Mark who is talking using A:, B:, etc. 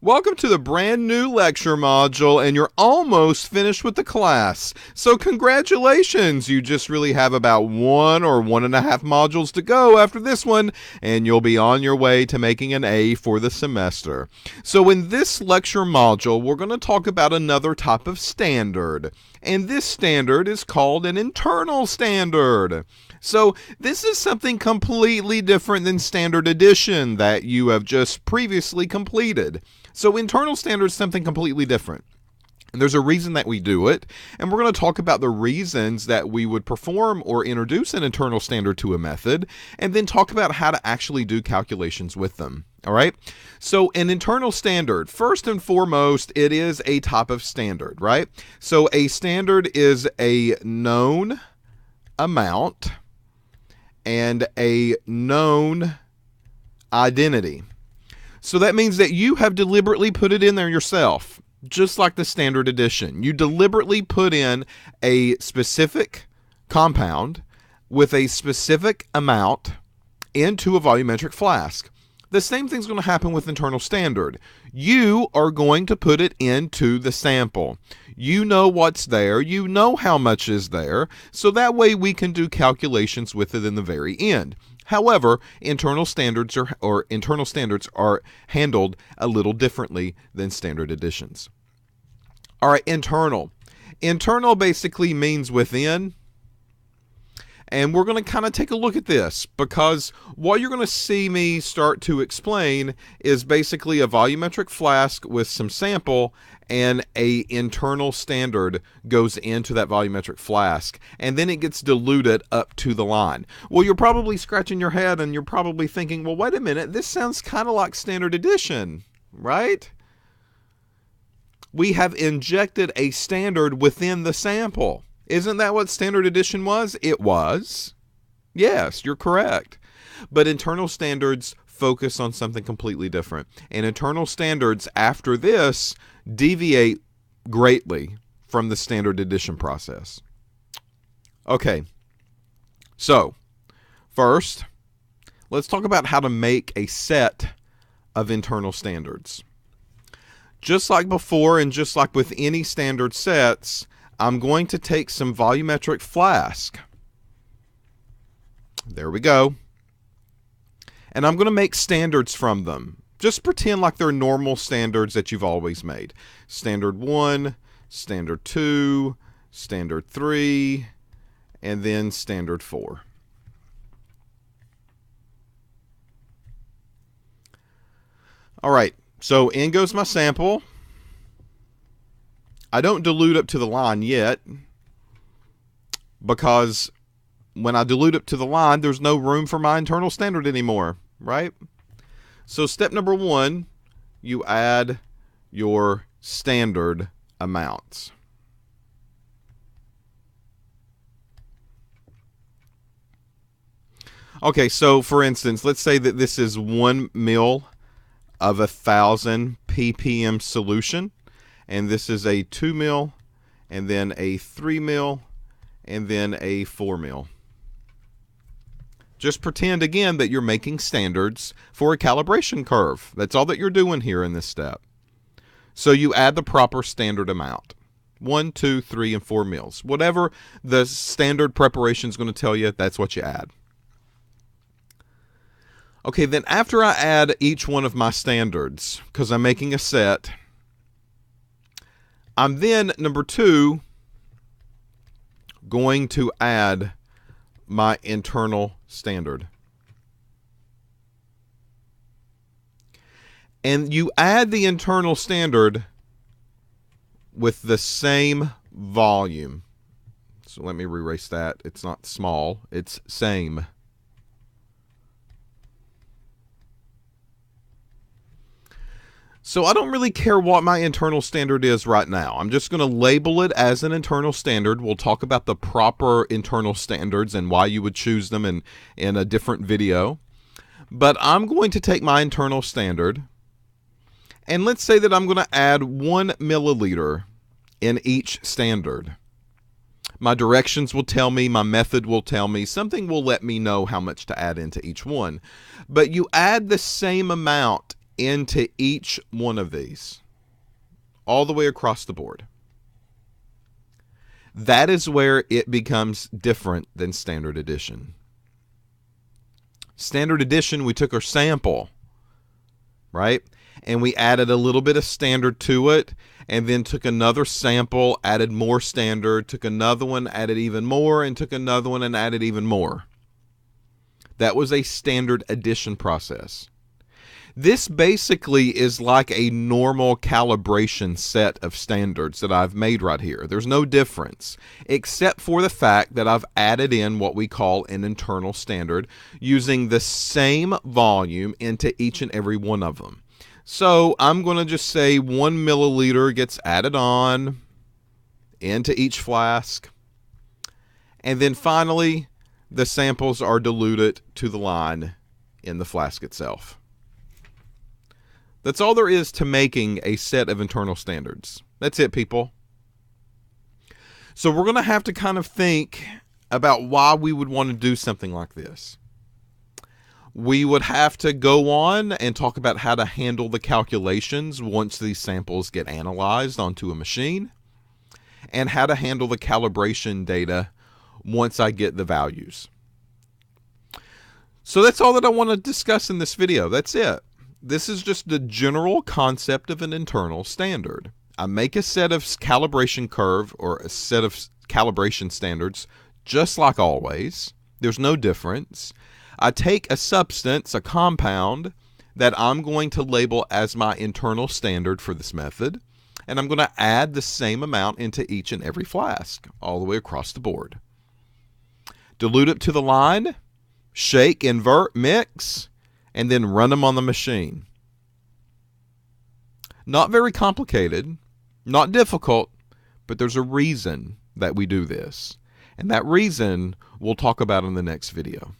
A: Welcome to the brand new lecture module, and you're almost finished with the class. So congratulations, you just really have about 1 or 1.5 modules to go after this one, and you'll be on your way to making an A for the semester. So in this lecture module, we're going to talk about another type of standard, and this standard is called an internal standard. So this is something completely different than standard addition that you have just previously completed. So internal standard is something completely different. And there's a reason that we do it, and we're going to talk about the reasons that we would perform or introduce an internal standard to a method, and then talk about how to actually do calculations with them. All right? So an internal standard, first and foremost, it is a type of standard, right? So a standard is a known amount and a known identity. So that means that you have deliberately put it in there yourself, just like the standard addition. You deliberately put in a specific compound with a specific amount into a volumetric flask. The same thing's going to happen with internal standard. You are going to put it into the sample. You know what's there. You know how much is there. So that way we can do calculations with it in the very end. However, internal standards are handled a little differently than standard additions. All right, internal. Internal basically means within. And we're going to kind of take a look at this, because what you're going to see me start to explain is basically a volumetric flask with some sample, and a internal standard goes into that volumetric flask, and then it gets diluted up to the line. Well, you're probably scratching your head and you're probably thinking, well, wait a minute, this sounds kind of like standard addition, right? We have injected a standard within the sample. Isn't that what standard addition was? It was. Yes, you're correct. But internal standards focus on something completely different. And internal standards after this deviate greatly from the standard addition process. Okay, so first, let's talk about how to make a set of internal standards. Just like before, and just like with any standard sets, I'm going to take some volumetric flask. There we go. And I'm going to make standards from them. Just pretend like they're normal standards that you've always made. Standard 1, standard 2, standard 3, and then standard 4. All right, so in goes my sample. I don't dilute up to the line yet, because when I dilute up to the line, there's no room for my internal standard anymore, right? So step number 1, you add your standard amounts. Okay, so for instance, let's say that this is 1 ml of 1,000 ppm solution. And this is a 2 ml, and then a 3 ml, and then a 4 ml. Just pretend again that you're making standards for a calibration curve. That's all that you're doing here in this step. So you add the proper standard amount. 1, 2, 3, and 4 mils. Whatever the standard preparation is going to tell you, that's what you add. Okay, then after I add each one of my standards, because I'm making a set, I'm then, number 2, going to add my internal standard. And you add the internal standard with the same volume. So let me erase that. It's not small, it's same. So I don't really care what my internal standard is right now. I'm just going to label it as an internal standard. We'll talk about the proper internal standards and why you would choose them in a different video. But I'm going to take my internal standard, and let's say that I'm going to add 1 milliliter in each standard. My directions will tell me, my method will tell me, something will let me know how much to add into each one. But you add the same amount into each one of these, all the way across the board. That is where it becomes different than standard edition. Standard edition, we took our sample, right? And we added a little bit of standard to it, and then took another sample, added more standard, took another one, added even more, and took another one and added even more. That was a standard edition process. This basically is like a normal calibration set of standards that I've made right here. There's no difference, except for the fact that I've added in what we call an internal standard, using the same volume into each and every one of them. So I'm going to just say 1 milliliter gets added on into each flask. And then finally, the samples are diluted to the line in the flask itself. That's all there is to making a set of internal standards. That's it, people. So we're going to have to kind of think about why we would want to do something like this. We would have to go on and talk about how to handle the calculations once these samples get analyzed onto a machine, and how to handle the calibration data once I get the values. So that's all that I want to discuss in this video. That's it. This is just the general concept of an internal standard. I make a set of calibration curve, or a set of calibration standards, just like always. There's no difference. I take a substance, a compound, that I'm going to label as my internal standard for this method, and I'm going to add the same amount into each and every flask, all the way across the board. Dilute it to the line, shake, invert, mix, and then run them on the machine. Not very complicated, not difficult, but there's a reason that we do this. And that reason we'll talk about in the next video.